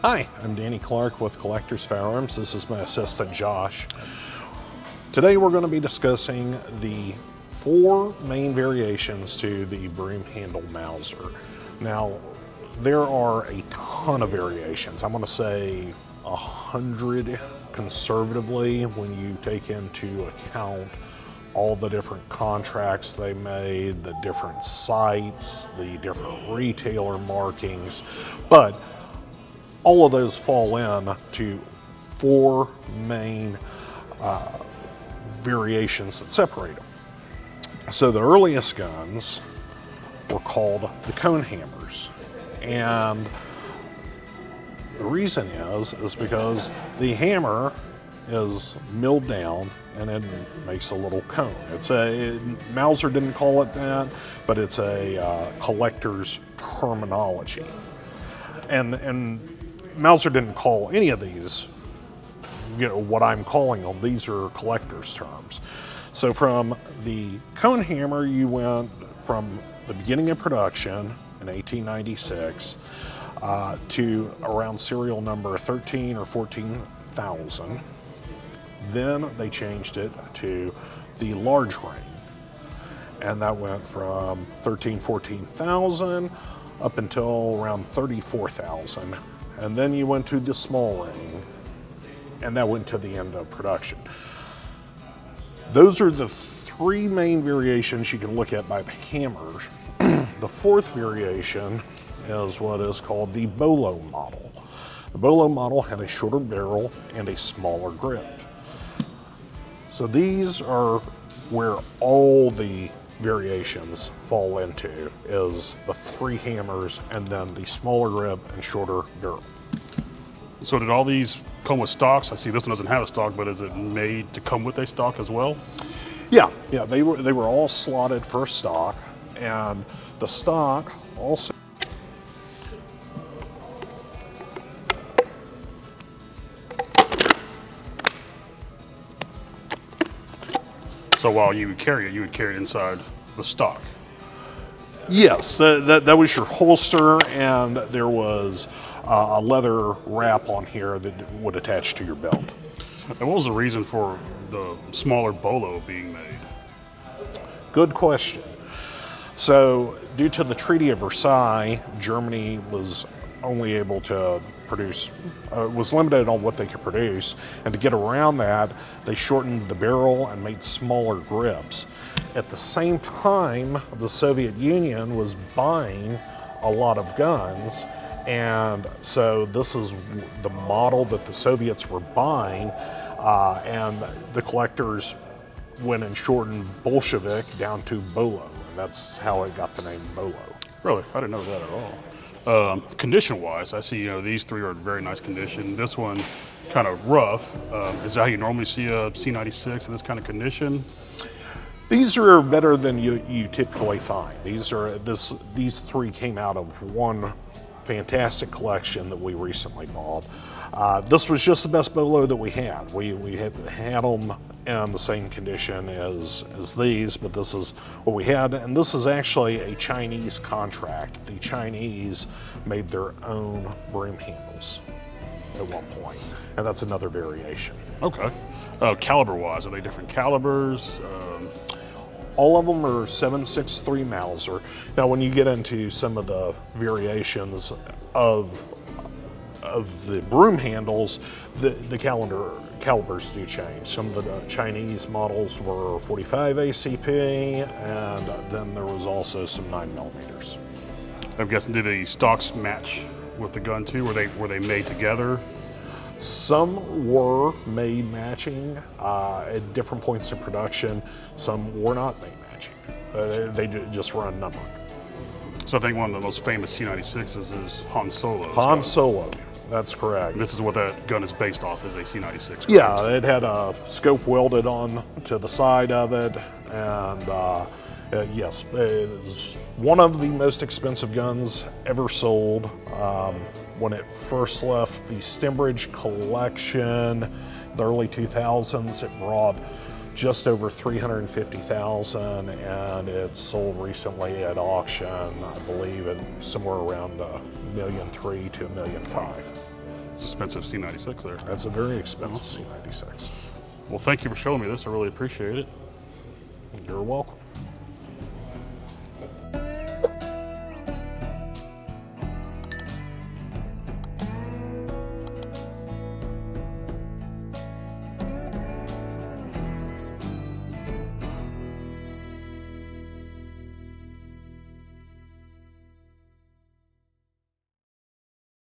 Hi, I'm Danny Clark with Collectors Firearms. This is my assistant Josh. Today we're going to be discussing the 4 main variations to the broom handle Mauser. Now, there are a ton of variations. I'm going to say 100 conservatively when you take into account all the different contracts they made, the different sites, the different retailer markings, but all of those fall in to 4 main variations that separate them. So the earliest guns were called the cone hammers, and the reason is because the hammer is milled down and it makes a little cone. Mauser didn't call it that, but it's a collector's terminology. And Mauser didn't call any of these, what I'm calling them. These are collector's terms. So from the cone hammer, you went from the beginning of production in 1896 to around serial number 13 or 14,000. Then they changed it to the large ring, and that went from 14,000 up until around 34,000. And then you went to the small ring, and that went to the end of production. Those are the 3 main variations you can look at by the hammers. The 4th variation is what is called the Bolo Model. The Bolo Model had a shorter barrel and a smaller grip. So these are where all the variations fall into, is the 3 hammers and then the smaller grip and shorter barrel. So did all these come with stocks? I see this one doesn't have a stock, but is it made to come with a stock as well? Yeah, they were all slotted for stock, and the stock also. So while you would carry it inside the stock. Yes, that was your holster, and there was a leather wrap on here that would attach to your belt. And what was the reason for the smaller Bolo being made? Good question. So, due to the Treaty of Versailles, Germany was only able to produce, was limited on what they could produce, and to get around that, they shortened the barrel and made smaller grips. At the same time, the Soviet Union was buying a lot of guns, and so this is the model that the Soviets were buying, and the collectors went and shortened Bolshevik down to Bolo, and that's how it got the name Bolo. Really? I didn't know that at all. Condition-wise, I see these 3 are in very nice condition. This one is kind of rough. Is that how you normally see a C96 in this kind of condition? These are better than you typically find. These 3 came out of one fantastic collection that we recently bought. This was just the best Bolo that we had. We had them in the same condition as these, but this is what we had, and this is actually a Chinese contract. The Chinese made their own broom handles at one point, and that's another variation. Okay. Caliber-wise, are they different calibers? All of them are 7.63 Mauser. Now, when you get into some of the variations of the broom handles, the calibers do change. Some of the Chinese models were 45 ACP, and then there was also some 9mm. I'm guessing, do the stocks match with the gun too? Were they made together? Some were made matching at different points in production. Some were not made matching. They just run numbered. So I think one of the most famous C96s is Han Solo. Han Solo, that's correct. This is what that gun is based off, is a C96, correct? Yeah, it had a scope welded on to the side of it, and yes, it is one of the most expensive guns ever sold. When it first left the Stembridge collection, the early 2000s, it brought just over 350,000, and it sold recently at auction, I believe, at somewhere around $1.3 million to $1.5 million. It's expensive C96 there. That's a very expensive C96. Well, thank you for showing me this. I really appreciate it. You're welcome.